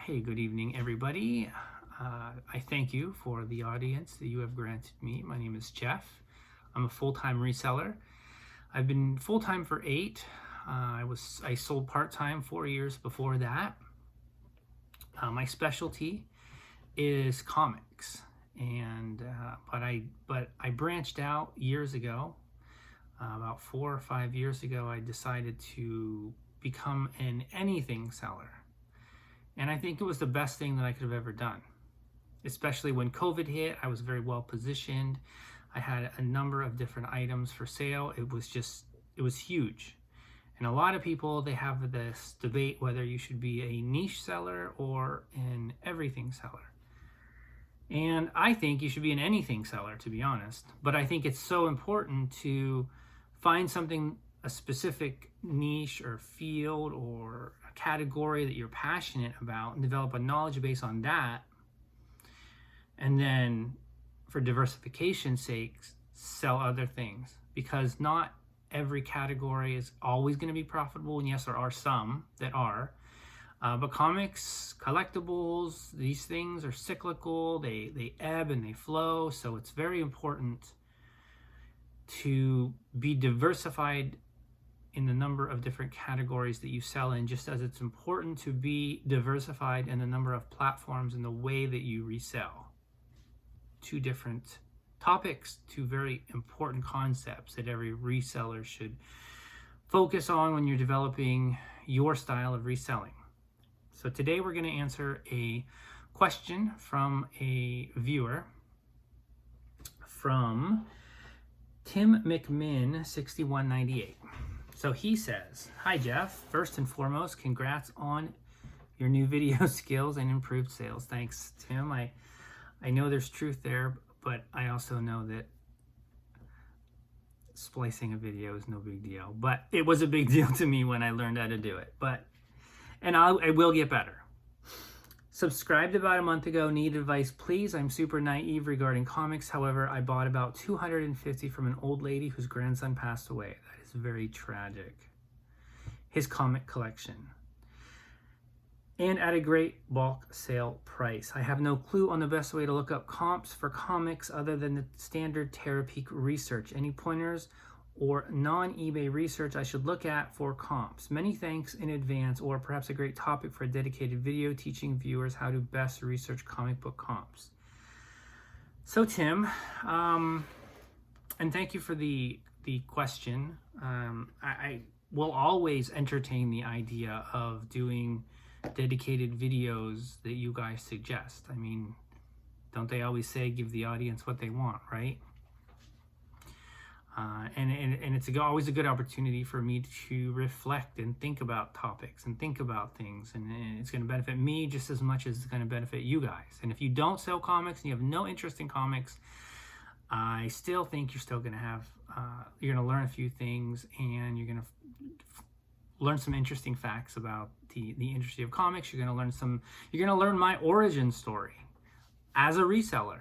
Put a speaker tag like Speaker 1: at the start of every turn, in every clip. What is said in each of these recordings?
Speaker 1: Hey, good evening, everybody. I thank you for the audience that you have granted me. My name is Jeff. I'm a full-time reseller. I've been full-time for 8. I sold part-time 4 years before that. My specialty is comics, and but I branched out years ago. About 4 or 5 years ago, I decided to become an anything seller. And I think it was the best thing that I could have ever done. Especially when COVID hit, I was very well positioned. I had a number of different items for sale. It was huge. And a lot of people, they have this debate whether you should be a niche seller or an everything seller. And I think you should be an anything seller, to be honest. But I think it's so important to find something, a specific niche or field or a category that you're passionate about, and develop a knowledge base on that. And then for diversification's sake, sell other things, because not every category is always going to be profitable. And yes, there are some that are, but comics, collectibles, these things are cyclical. They ebb and they flow. So it's very important to be diversified in the number of different categories that you sell in, just as it's important to be diversified in the number of platforms and the way that you resell. 2 different topics, 2 very important concepts that every reseller should focus on when you're developing your style of reselling. So today we're going to answer a question from a viewer from Tim McMinn 6198. So he says, "Hi Jeff, first and foremost, congrats on your new video skills and improved sales." Thanks, Tim. I know there's truth there, but I also know that splicing a video is no big deal. But it was a big deal to me when I learned how to do it. And I will get better. Subscribed about a month ago. Need advice, please. I'm super naive regarding comics. However, I bought about 250 from an old lady whose grandson passed away. That is very tragic. His comic collection. And at a great bulk sale price. I have no clue on the best way to look up comps for comics other than the standard Terapeak research. Any pointers or non-eBay research I should look at for comps? Many thanks in advance, or perhaps a great topic for a dedicated video teaching viewers how to best research comic book comps. So Tim, and thank you for the question. I will always entertain the idea of doing dedicated videos that you guys suggest. I mean, don't they always say give the audience what they want, right? And it's always a good opportunity for me to reflect and think about topics and think about things, and it's going to benefit me just as much as it's going to benefit you guys. And if you don't sell comics and you have no interest in comics, I still think you're still going to have you're going to learn a few things, and you're going to learn some interesting facts about the industry of comics. You're going to learn my origin story as a reseller.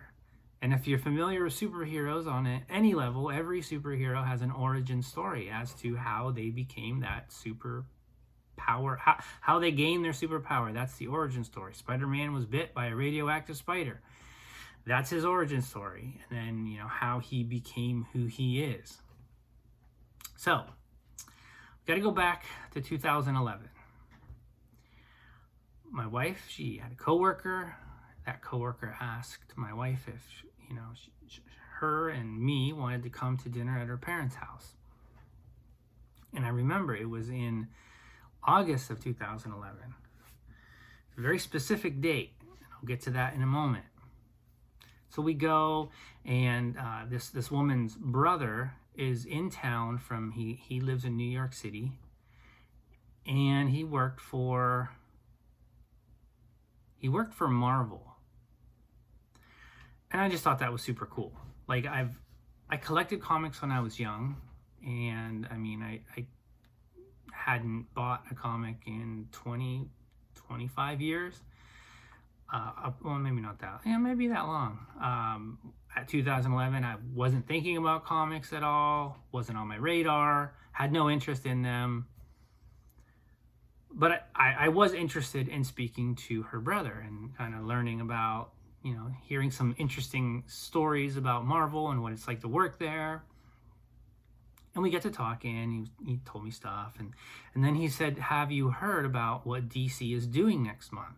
Speaker 1: And if you're familiar with superheroes on any level, every superhero has an origin story as to how they became that superpower, how they gained their superpower. That's the origin story. Spider-Man was bit by a radioactive spider. That's his origin story. And then, how he became who he is. So, got to go back to 2011. My wife, she had a coworker. That coworker asked my wife if, her and me wanted to come to dinner at her parents' house. And I remember it was in August of 2011. A very specific date. I'll get to that in a moment. So we go, and this woman's brother is in town from, he lives in New York City, and he worked for Marvel. And I just thought that was super cool. Like, I collected comics when I was young, and I mean, I hadn't bought a comic in 25 years. Well, maybe not that. Yeah, maybe that long. At 2011, I wasn't thinking about comics at all. Wasn't on my radar. Had no interest in them. But I was interested in speaking to her brother and kind of learning about, hearing some interesting stories about Marvel and what it's like to work there. And we get to talking. He told me stuff. And then he said, have you heard about what DC is doing next month?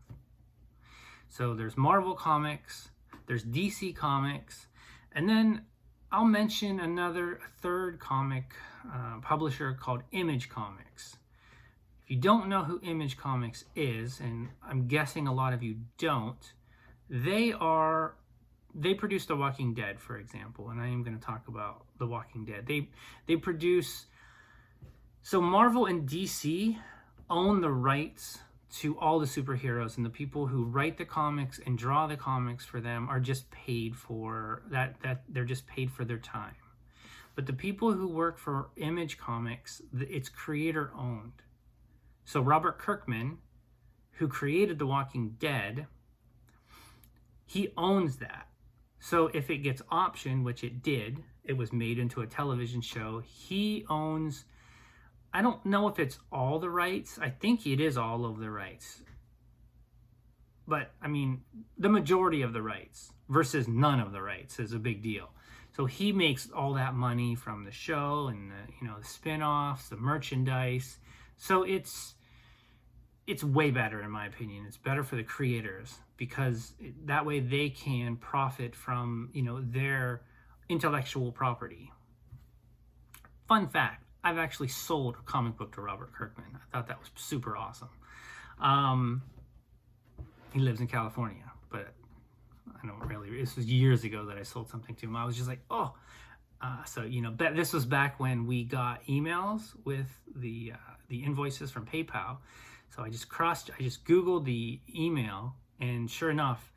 Speaker 1: So there's Marvel Comics, there's DC Comics, and then I'll mention a third comic publisher called Image Comics. If you don't know who Image Comics is, and I'm guessing a lot of you don't, they produce The Walking Dead, for example, and I am going to talk about The Walking Dead. They produce, so Marvel and DC own the rights to all the superheroes, and the people who write the comics and draw the comics for them are just paid for that they're just paid for their time. But the people who work for Image Comics, it's creator owned. So Robert Kirkman, who created The Walking Dead, he owns that. So if it gets optioned, which it did, it was made into a television show, he owns, I don't know if it's all the rights. I think it is all of the rights. But, I mean, the majority of the rights versus none of the rights is a big deal. So he makes all that money from the show and the spin-offs, the merchandise. So it's way better, in my opinion. It's better for the creators because that way they can profit from, their intellectual property. Fun fact, I've actually sold a comic book to Robert Kirkman. I thought that was super awesome. He lives in California, but I don't really, this was years ago that I sold something to him. I was just like, oh. So, this was back when we got emails with the invoices from PayPal. So I just Googled the email, and sure enough,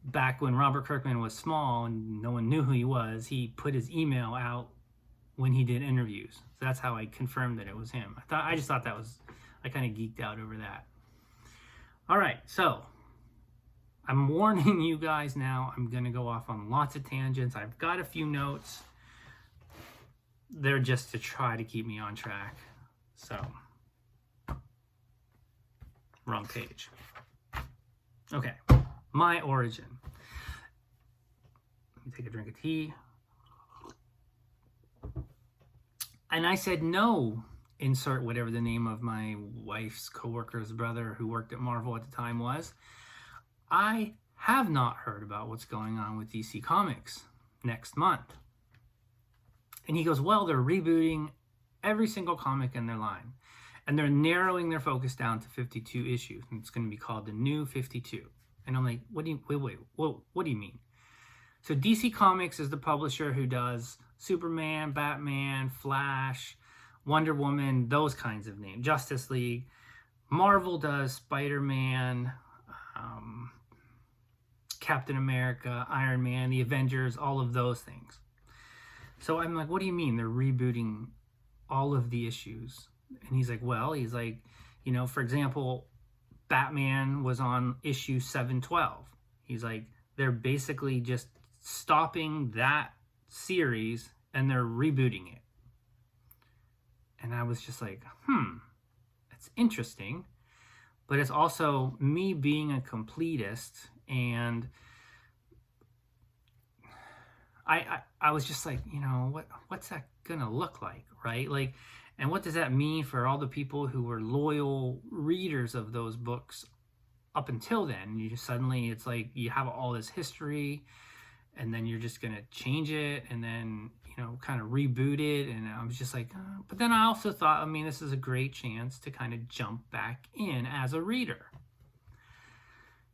Speaker 1: back when Robert Kirkman was small and no one knew who he was, he put his email out when he did interviews. So that's how I confirmed that it was him. I just thought that was, I kind of geeked out over that. All right, so I'm warning you guys now, I'm going to go off on lots of tangents. I've got a few notes. They're just to try to keep me on track. So, wrong page. Okay, my origin. Let me take a drink of tea. And I said, no, insert whatever the name of my wife's coworker's brother who worked at Marvel at the time was. I have not heard about what's going on with DC Comics next month. And he goes, well, they're rebooting every single comic in their line. And they're narrowing their focus down to 52 issues. And it's going to be called the New 52. And I'm like, what do you mean? So DC Comics is the publisher who does Superman, Batman, Flash, Wonder Woman, those kinds of names, Justice League. Marvel does Spider-Man, Captain America, Iron Man, the Avengers, all of those things. So I'm like, what do you mean they're rebooting all of the issues? And he's like, for example, Batman was on issue 712. He's like, they're basically just stopping that series and they're rebooting it. And I was just like, that's interesting. But it's also me being a completist, and I was just like, what's that gonna look like, right? Like, and what does that mean for all the people who were loyal readers of those books up until then? It's like you have all this history, and then you're just gonna change it, and then kind of reboot it. And I was just like, but then I also thought, this is a great chance to kind of jump back in as a reader.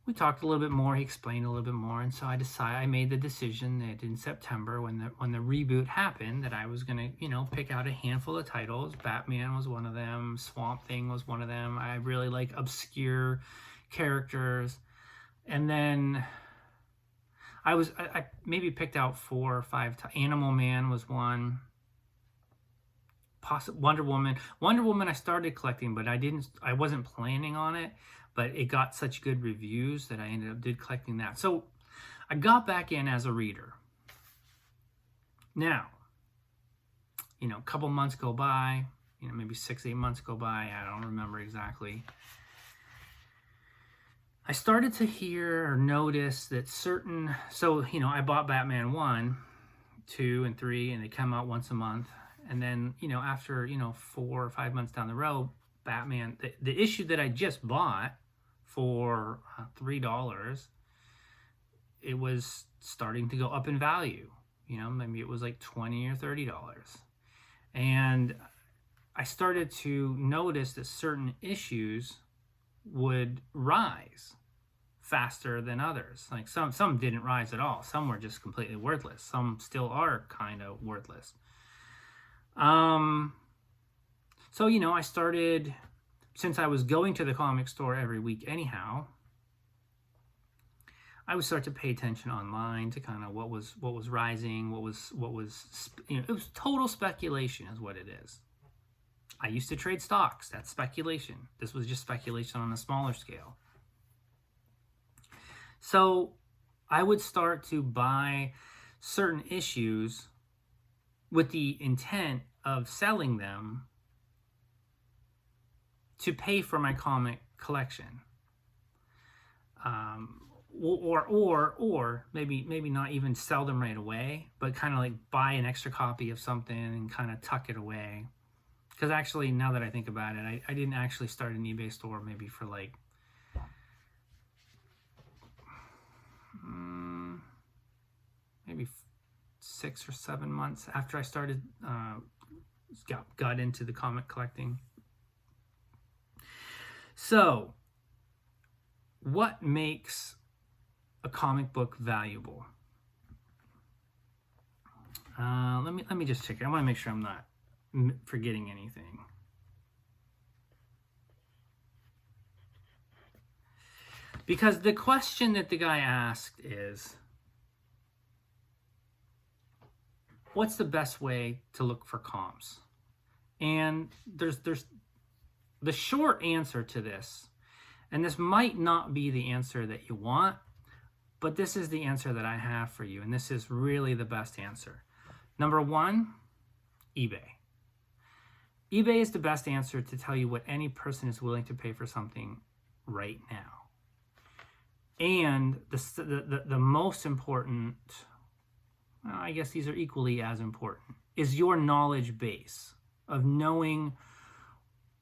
Speaker 1: We talked a little bit more. He explained a little bit more, and so I made the decision that in September, when the reboot happened, that I was gonna pick out a handful of titles. Batman was one of them. Swamp Thing was one of them. I really like obscure characters, and then I maybe picked out 4 or 5. Animal Man was one. Wonder Woman. I started collecting, but I wasn't planning on it. But it got such good reviews that I ended up collecting that. So I got back in as a reader. Now, a couple months go by, maybe 6-8 months go by. I don't remember exactly. I started to hear or notice that I bought Batman 1, 2, and 3, and they come out once a month. And then, after, 4 or 5 months down the road, Batman, the issue that I just bought for $3, it was starting to go up in value. Maybe it was like $20 or $30. And I started to notice that certain issues would rise faster than others. Like some didn't rise at all. Some were just completely worthless. Some still are kind of worthless. So, I started, since I was going to the comic store every week anyhow, I would start to pay attention online to kind of what was rising, what was it was total speculation is what it is. I used to trade stocks. That's speculation. This was just speculation on a smaller scale. So I would start to buy certain issues with the intent of selling them to pay for my comic collection. Or maybe not even sell them right away, but kind of like buy an extra copy of something and kind of tuck it away. Because actually, now that I think about it, I didn't actually start an eBay store maybe for like maybe 6 or 7 months after I started got into the comic collecting. So, what makes a comic book valuable? Let me just check it. I want to make sure I'm not forgetting anything. Because the question that the guy asked is, what's the best way to look for comps? And there's the short answer to this, and this might not be the answer that you want, but this is the answer that I have for you, and this is really the best answer. Number 1, eBay. eBay is the best answer to tell you what any person is willing to pay for something right now. And the most important, well, I guess these are equally as important, is your knowledge base of knowing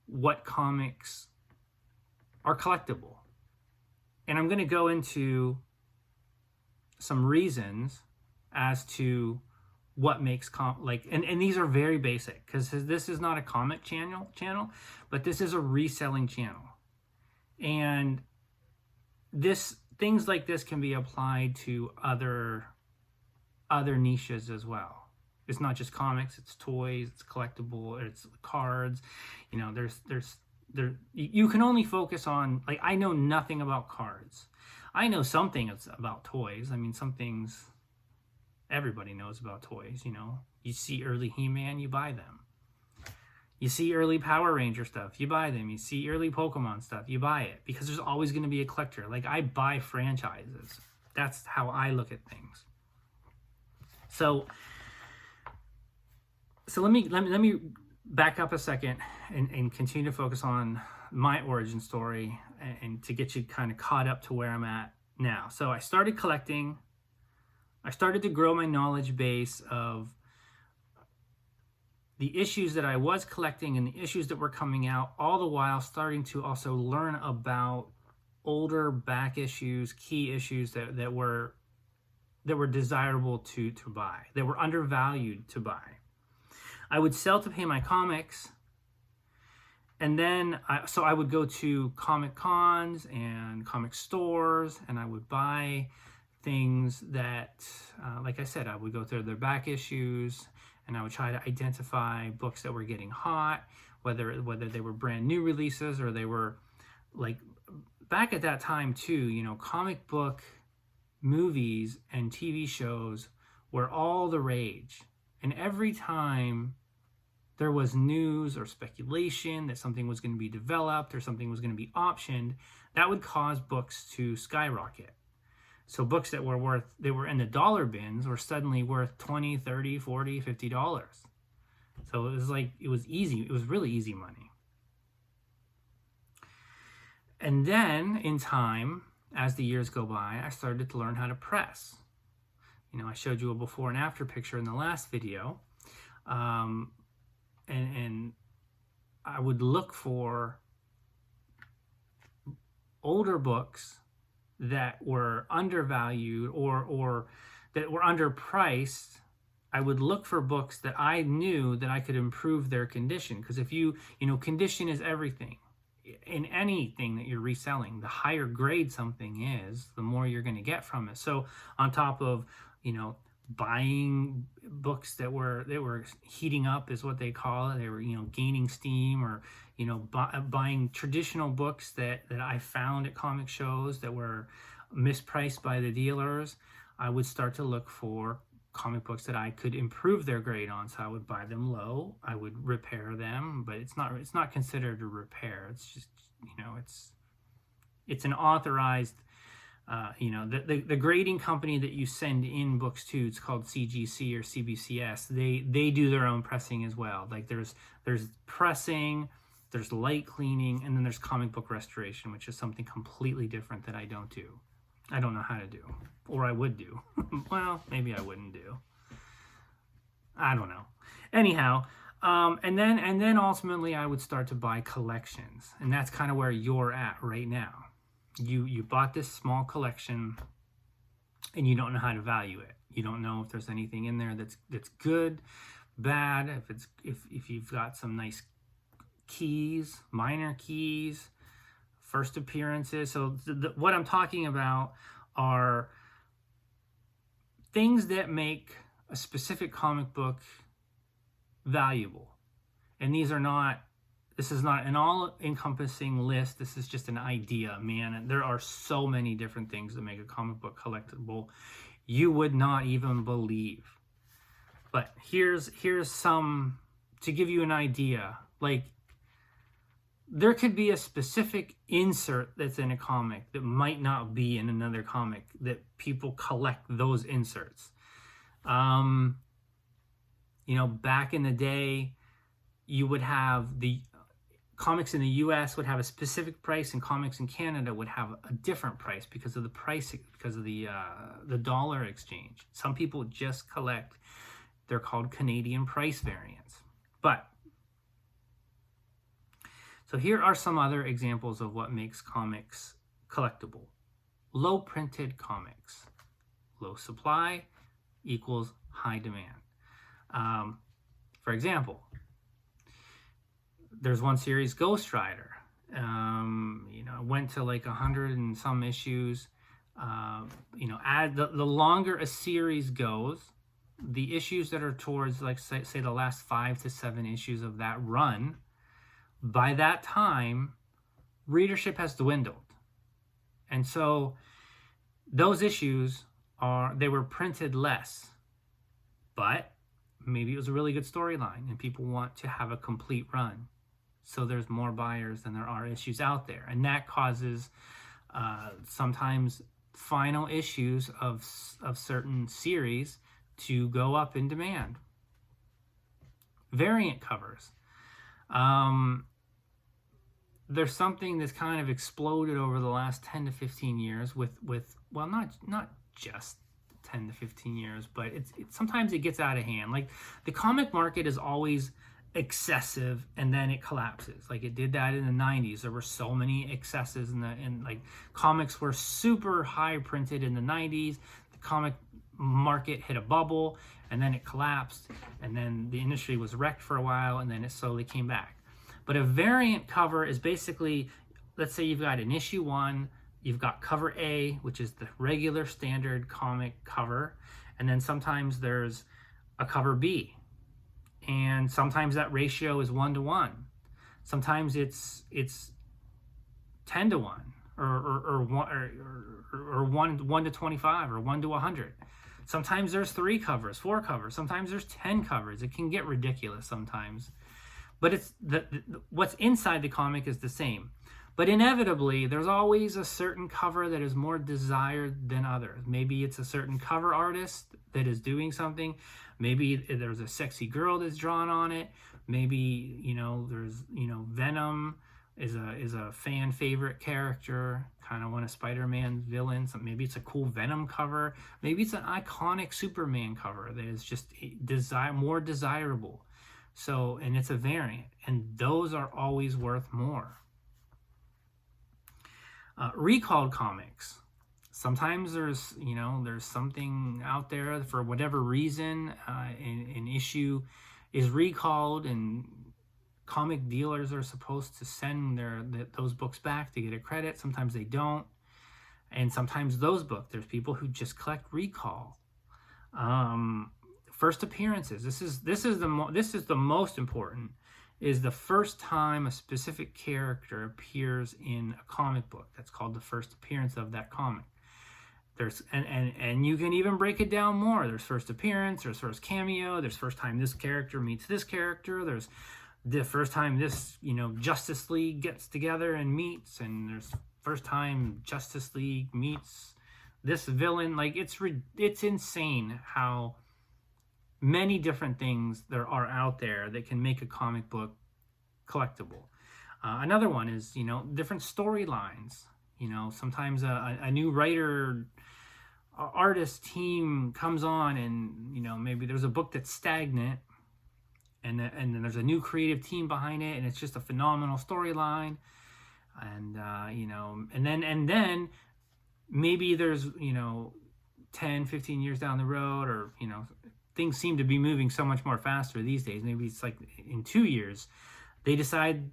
Speaker 1: what comics are collectible. And I'm going to go into some reasons as to what makes and these are very basic, because this is not a comic channel, but this is a reselling channel. And things like this can be applied to other niches as well. It's not just comics, it's toys, it's collectible, it's cards. You can only focus on, like, I know nothing about cards. I know something about toys. I mean, some things everybody knows about toys, You see early He-Man, you buy them. You see early Power Ranger stuff, you buy them. You see early Pokemon stuff, you buy it. Because there's always going to be a collector. Like, I buy franchises. That's how I look at things. So let me back up a second and continue to focus on my origin story and to get you kind of caught up to where I'm at now. So I started collecting. I started to grow my knowledge base of the issues that I was collecting and the issues that were coming out, all the while starting to also learn about older back issues, key issues that were desirable to buy, that were undervalued to buy. I would sell to pay my comics, and then I would go to comic cons and comic stores, and I would buy things that, like I said, I would go through their back issues, and I would try to identify books that were getting hot, whether they were brand new releases or they were, like, back at that time too, comic book movies and TV shows were all the rage. And every time there was news or speculation that something was going to be developed or something was going to be optioned, that would cause books to skyrocket. So books that were in the dollar bins were suddenly worth $20, $30, $40, $50. So it was like, it was easy. It was really easy money. And then in time, as the years go by, I started to learn how to press. I showed you a before and after picture in the last video. And I would look for older books that were undervalued or that were underpriced. I would look for books that I knew that I could improve their condition. Because if condition is everything. In anything that you're reselling, the higher grade something is, the more you're going to get from it. So on top of, buying books that were heating up is what they call it. They were, gaining steam, or, buying traditional books that I found at comic shows that were mispriced by the dealers. I would start to look for comic books that I could improve their grade on. So I would buy them low, I would repair them, but it's not considered a repair. It's just, it's an authorized, the grading company that you send in books to, it's called CGC or CBCS. They do their own pressing as well. Like there's pressing, there's light cleaning, and then there's comic book restoration, which is something completely different that I don't do. I don't know how to do, or I would do. Well, maybe I wouldn't do. I don't know. Anyhow, and then ultimately I would start to buy collections, and that's kind of where you're at right now. You bought this small collection, and you don't know how to value it. You don't know if there's anything in there that's good, bad. If you've got some nice keys, minor keys, first appearances. So what I'm talking about are things that make a specific comic book valuable. And this is not an all-encompassing list. This is just an idea, man. There are so many different things that make a comic book collectible you would not even believe. But here's some to give you an idea. Like, there could be a specific insert that's in a comic that might not be in another comic, that people collect those inserts. Back in the day, you would have the comics in the US would have a specific price, and comics in Canada would have a different price because of the pricing, because of the dollar exchange. Some people just collect, they're called Canadian price variants. So here are some other examples of what makes comics collectible. Low printed comics. Low supply equals high demand. For example, there's one series, Ghost Rider. Went to like 100 and some issues. The longer a series goes, the issues that are towards, like, say the last 5 to 7 issues of that run, by that time, readership has dwindled. And so those issues they were printed less, but maybe it was a really good storyline and people want to have a complete run. So there's more buyers than there are issues out there. And that causes sometimes final issues of certain series to go up in demand. Variant covers. There's something that's kind of exploded over the last 10 to 15 years with well, not just 10 to 15 years, but it's sometimes it gets out of hand. Like, the comic market is always excessive, and then it collapses. Like, it did that in the 90s. There were so many excesses in comics were super high printed in the 90s. The comic market hit a bubble, and then it collapsed, and then the industry was wrecked for a while, and then it slowly came back. But a variant cover is basically, let's say you've got an issue 1, you've got cover A, which is the regular standard comic cover, and then sometimes there's a cover B, and sometimes that ratio is 1-to-1. Sometimes it's 10-to-1, or 1-to-25, or 1-to-100. Sometimes there's 3 covers, 4 covers. Sometimes there's 10 covers. It can get ridiculous sometimes. But it's what's inside the comic is the same. But inevitably, there's always a certain cover that is more desired than others. Maybe it's a certain cover artist that is doing something. Maybe there's a sexy girl that's drawn on it. Maybe, there's, Venom is a fan favorite character, kind of one of Spider-Man's villains. Maybe it's a cool Venom cover. Maybe it's an iconic Superman cover that is just more desirable. So, and it's a variant, and those are always worth more. Recalled comics. Sometimes there's something out there for whatever reason, an issue is recalled, and comic dealers are supposed to send those books back to get a credit. Sometimes they don't, and sometimes those books, there's people who just collect recall. First appearances. This is the most important. Is the first time a specific character appears in a comic book. That's called the first appearance of that comic. There's and you can even break it down more. There's first appearance, there's first cameo, there's first time this character meets this character, there's the first time this, Justice League gets together and meets, and there's first time Justice League meets this villain. Like, it's insane how many different things there are out there that can make a comic book collectible. Another one is, different storylines. Sometimes a new writer, artist team comes on, and, maybe there's a book that's stagnant, and then there's a new creative team behind it, and it's just a phenomenal storyline. And, and then maybe there's, 10, 15 years down the road, or, things seem to be moving so much more faster these days. Maybe it's like in 2 years, they decide,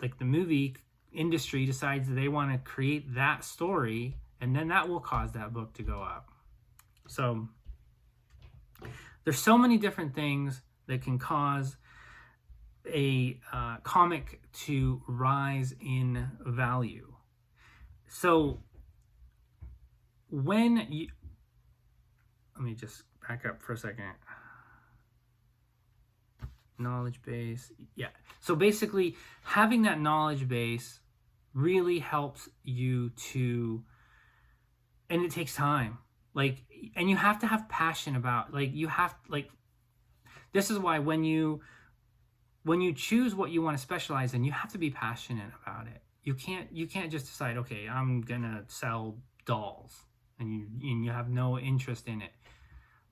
Speaker 1: like the movie industry decides that they want to create that story, and then that will cause that book to go up. So there's so many different things that can cause a comic to rise in value. So let me just back up for a second. Knowledge base. Yeah. So basically, having that knowledge base really helps you to, and it takes time. And you have to have passion about, this is why when you choose what you want to specialize in, you have to be passionate about it. You can't just decide, okay, I'm gonna sell dolls, and you have no interest in it.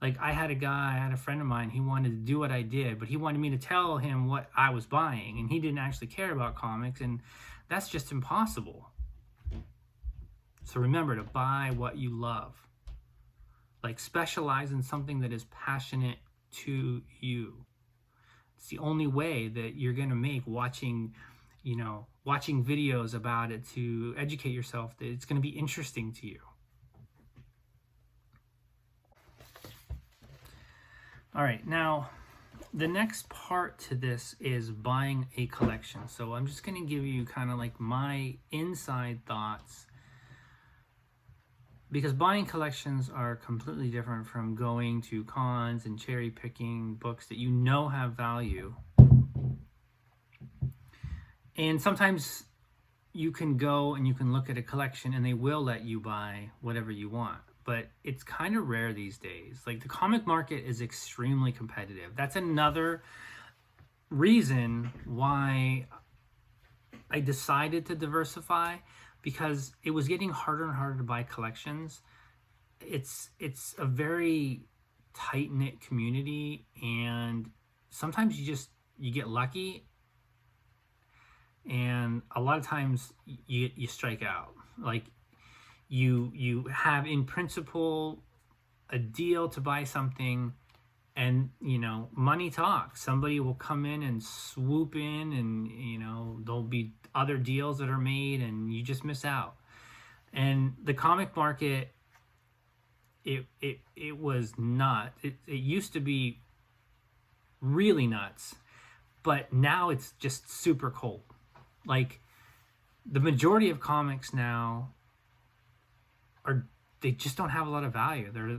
Speaker 1: Like, I had a friend of mine, he wanted to do what I did, but he wanted me to tell him what I was buying, and he didn't actually care about comics, and that's just impossible. So remember to buy what you love. Specialize in something that is passionate to you. It's the only way that you're going to make watching videos about it to educate yourself, that it's going to be interesting to you. All right, now the next part to this is buying a collection. So I'm just going to give you kind of like my inside thoughts, because buying collections are completely different from going to cons and cherry picking books that have value. And sometimes you can go and you can look at a collection and they will let you buy whatever you want. But it's kind of rare these days. The comic market is extremely competitive. That's another reason why I decided to diversify, because it was getting harder and harder to buy collections. It's a very tight-knit community, and sometimes you get lucky, and a lot of times you strike out. You have in principle a deal to buy something, and money talks. Somebody will come in and swoop in, and there'll be other deals that are made, and you just miss out. And the comic market, it was nuts. It used to be really nuts, but now it's just super cold. The majority of comics now they just don't have a lot of value. There's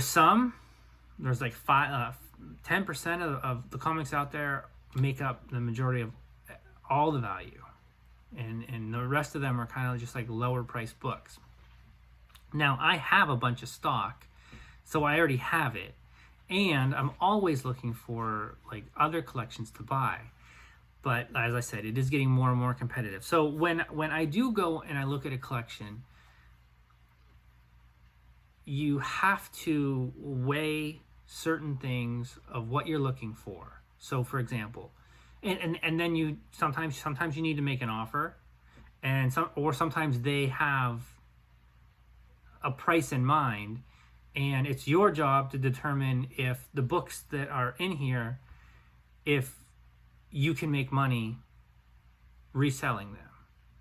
Speaker 1: 10% of the comics out there make up the majority of all the value, and the rest of them are kind of just lower priced books. Now, I have a bunch of stock, so I already have it. And I'm always looking for like other collections to buy. But as I said, it is getting more and more competitive. So when I do go and I look at a collection, you have to weigh certain things of what you're looking for. So for example, and then you sometimes you need to make an offer, and sometimes they have a price in mind, and it's your job to determine if the books that are in here, if you can make money reselling them,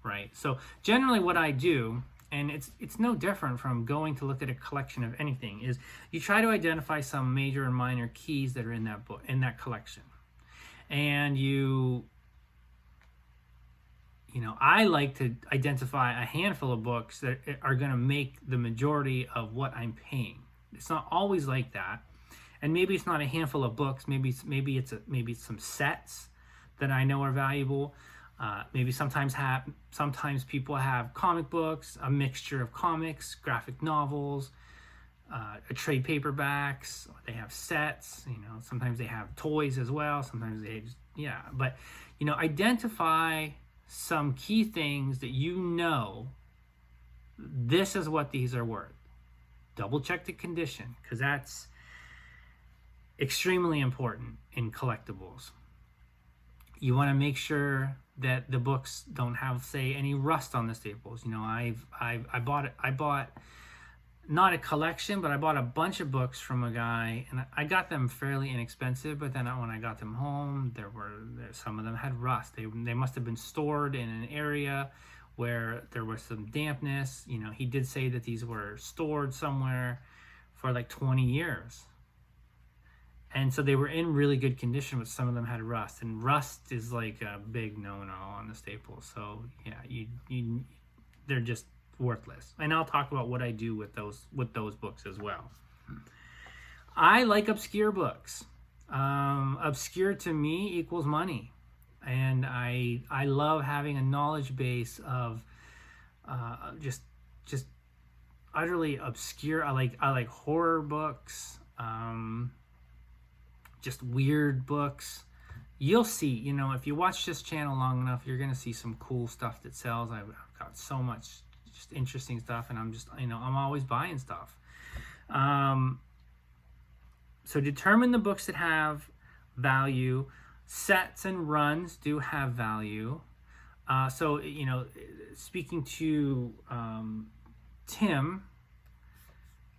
Speaker 1: right? So generally what I do, and it's no different from going to look at a collection of anything, is you try to identify some major and minor keys that are in that book, in that collection. And I like to identify a handful of books that are going to make the majority of what I'm paying. It's not always like that, and maybe it's not a handful of books. Maybe it's some sets that I know are valuable. Maybe sometimes people have comic books, a mixture of comics, graphic novels, trade paperbacks. They have sets. Sometimes they have toys as well. Sometimes But identify some key things that this is what these are worth. Double check the condition, because that's extremely important in collectibles. You want to make sure that the books don't have, say, any rust on the staples. I bought not a collection, but I bought a bunch of books from a guy, and I got them fairly inexpensive. But then when I got them home, some of them had rust. They must have been stored in an area where there was some dampness. He did say that these were stored somewhere for like 20 years. And so they were in really good condition, but some of them had rust. And rust is like a big no-no on the staples. So yeah, they're just worthless. And I'll talk about what I do with those books as well. I like obscure books. Obscure to me equals money. And I love having a knowledge base of just utterly obscure. I like horror books. Just weird books. You'll see, if you watch this channel long enough, you're going to see some cool stuff that sells. I've got so much just interesting stuff, and I'm always buying stuff. So determine the books that have value. Sets and runs do have value. So, speaking to Tim,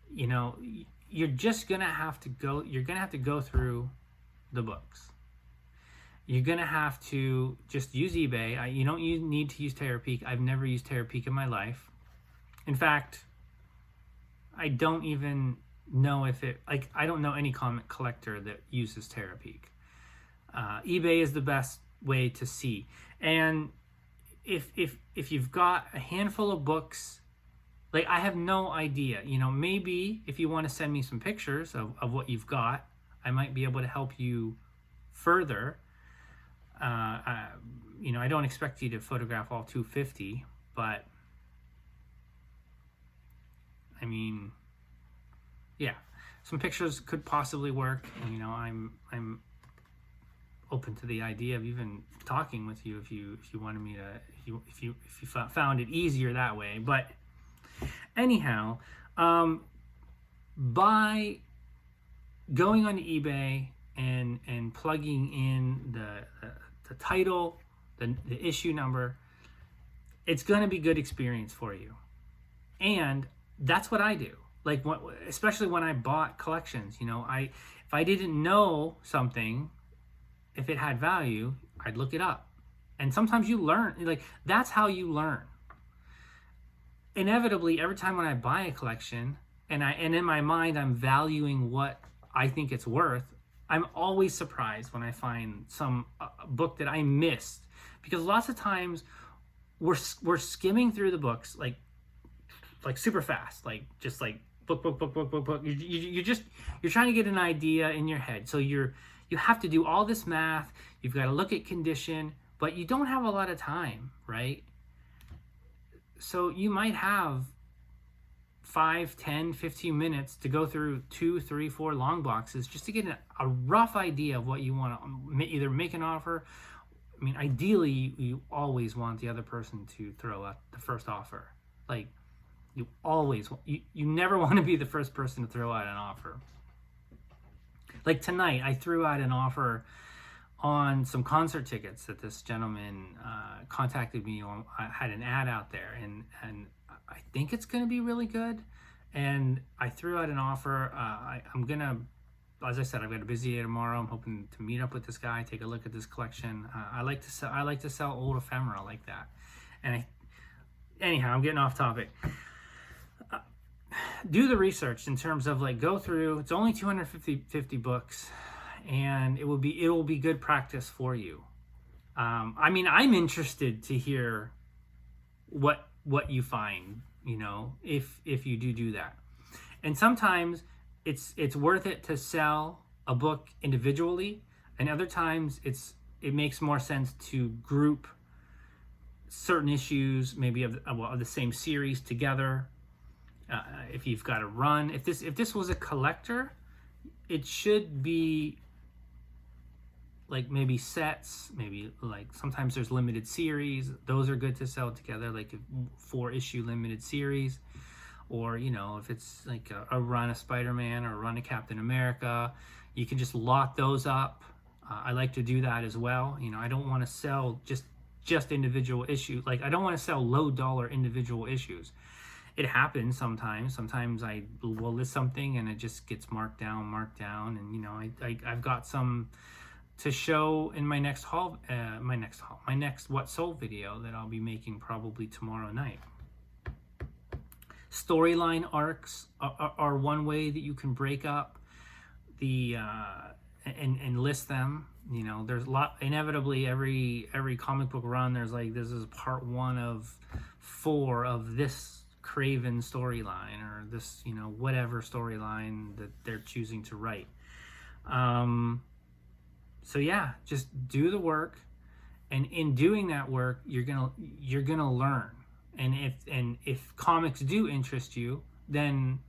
Speaker 1: you're going to have to go through the books. You're going to have to just use eBay. You don't need to use Terapeak. I've never used Terapeak in my life. In fact, I don't even know I don't know any comic collector that uses Terapeak. eBay is the best way to see. And if you've got a handful of books, like I have no idea, maybe if you want to send me some pictures of what you've got, I might be able to help you further. I don't expect you to photograph all 250, but yeah, some pictures could possibly work. I'm open to the idea of even talking with you if you wanted me to, if you found it easier that way. But anyhow, by going on eBay and plugging in the title, the issue number, it's going to be good experience for you. And that's what I do. Like, especially when I bought collections, if I didn't know something, if it had value, I'd look it up. And sometimes you learn, like, that's how you learn. Inevitably, every time when I buy a collection, and in my mind I'm valuing what I think it's worth, I'm always surprised when I find some book that I missed, because lots of times we're skimming through the books like super fast, like just like book. You're trying to get an idea in your head, so you have to do all this math. You've got to look at condition, but you don't have a lot of time, right? So you might have 5, 10, 15 minutes to go through 2, 3, 4 long boxes just to get a rough idea of what you want to either make an offer. I mean, ideally, you always want the other person to throw out the first offer. Like, you always, you never want to be the first person to throw out an offer. Like tonight, I threw out an offer on some concert tickets that this gentleman contacted me on. I had an ad out there, and I think it's going to be really good. And I threw out an offer. I'm going to, as I said, I've got a busy day tomorrow. I'm hoping to meet up with this guy, take a look at this collection. I like to sell old ephemera like that. And anyhow, I'm getting off topic. Do the research in terms of like go through. It's only 250 books, and it will be good practice for you. I mean, I'm interested to hear what you find, you know, if you do that. And sometimes it's worth it to sell a book individually, and other times it makes more sense to group certain issues, maybe of the same series together. If you've got a run, if this was a collector, it should be like maybe sets, maybe like sometimes there's limited series. Those are good to sell together, like a 4-issue limited series. Or, you know, if it's like a run of Spider-Man or a run of Captain America, you can just lot those up. I like to do that as well. You know, I don't want to sell just individual issues. Like, I don't want to sell low dollar individual issues. It happens sometimes. Sometimes I will list something and it just gets marked down, and you know, I've got some to show in my next What Sold video that I'll be making probably tomorrow night. Storyline arcs are one way that you can break up the and list them. You know, there's a lot. Inevitably, every comic book run, there's like, this is part 1 of 4 of this Craven storyline, or this, you know, whatever storyline that they're choosing to write. So yeah, just do the work, and in doing that work, you're gonna learn. And if comics do interest you, then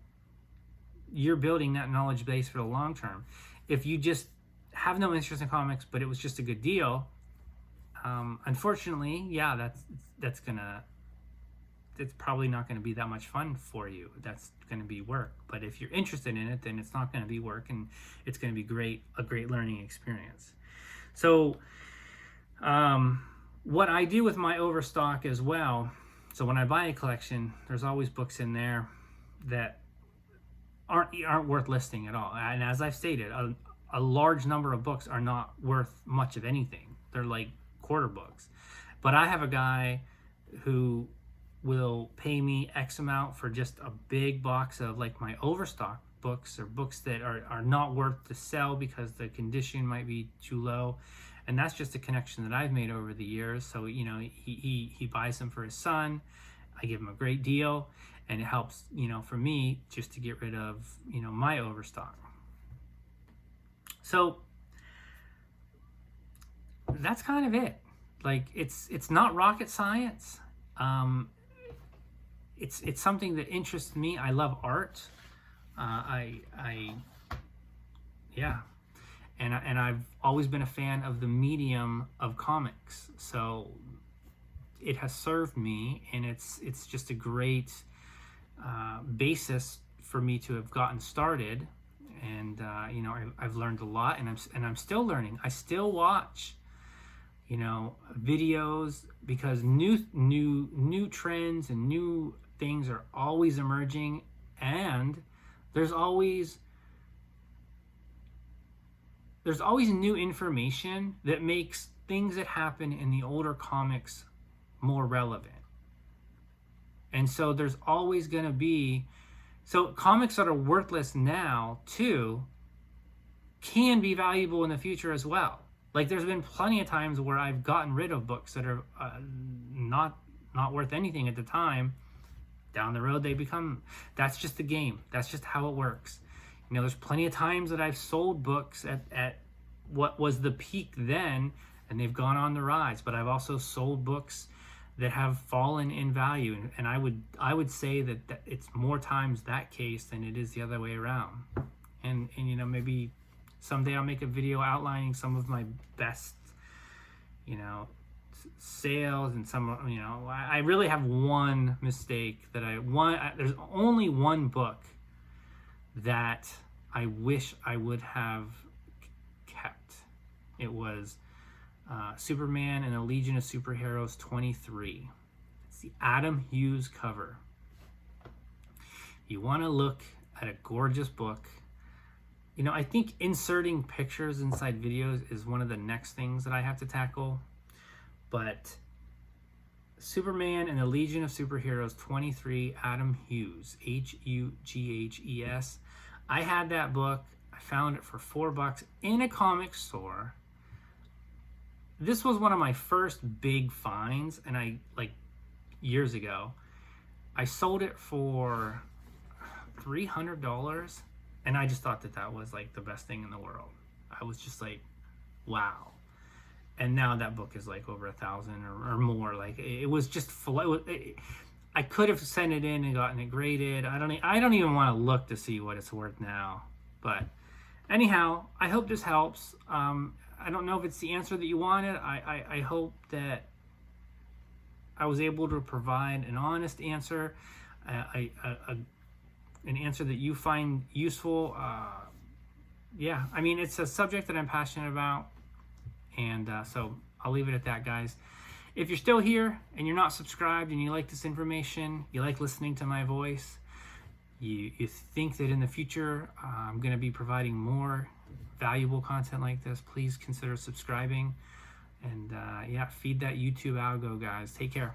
Speaker 1: you're building that knowledge base for the long term. If you just have no interest in comics, but it was just a good deal, unfortunately, yeah, it's probably not going to be that much fun for you. That's going to be work. But if you're interested in it, then it's not going to be work, and it's going to be a great learning experience. So what I do with my overstock as well, so when I buy a collection, there's always books in there that aren't worth listing at all. And as I've stated, a large number of books are not worth much of anything. They're like quarter books. But I have a guy who will pay me X amount for just a big box of like my overstock books, or books that are not worth to sell because the condition might be too low. And that's just a connection that I've made over the years. So, you know, he buys them for his son. I give him a great deal, and it helps, you know, for me just to get rid of, you know, my overstock. So that's kind of it. Like, it's not rocket science. It's something that interests me. I love art. And I've always been a fan of the medium of comics. So it has served me, and it's just a great basis for me to have gotten started. And you know, I've learned a lot, and I'm still learning. I still watch, you know, videos, because new trends and new things are always emerging, and there's always new information that makes things that happen in the older comics more relevant. And so there's always going to be, so comics that are worthless now too can be valuable in the future as well. Like, there's been plenty of times where I've gotten rid of books that are not worth anything at the time. Down the road, they become, that's just the game. That's just how it works. You know, there's plenty of times that I've sold books at what was the peak then, and they've gone on the rise. But I've also sold books that have fallen in value, and I would say that it's more times that case than it is the other way around. And you know, maybe someday I'll make a video outlining some of my best, you know, sales, and some, you know, I really have one mistake that there's only one book that I wish I would have kept. It was Superman and the Legion of Superheroes 23. It's the Adam Hughes cover. You want to look at a gorgeous book. You know, I think inserting pictures inside videos is one of the next things that I have to tackle. But Superman and the Legion of Superheroes 23, Adam Hughes, Hughes. I had that book. I found it for $4 in a comic store. This was one of my first big finds, and years ago, I sold it for $300, and I just thought that was like the best thing in the world. I was just like, wow. And now that book is like over 1,000 or more. Like, it was just I could have sent it in and gotten it graded. I don't even want to look to see what it's worth now. But anyhow, I hope this helps. I don't know if it's the answer that you wanted. I hope that I was able to provide an honest answer, an answer that you find useful. Yeah, I mean, it's a subject that I'm passionate about. And so I'll leave it at that, guys. If you're still here and you're not subscribed and you like this information, you like listening to my voice, you think that in the future I'm going to be providing more valuable content like this, please consider subscribing. And yeah, feed that YouTube algo, guys. Take care.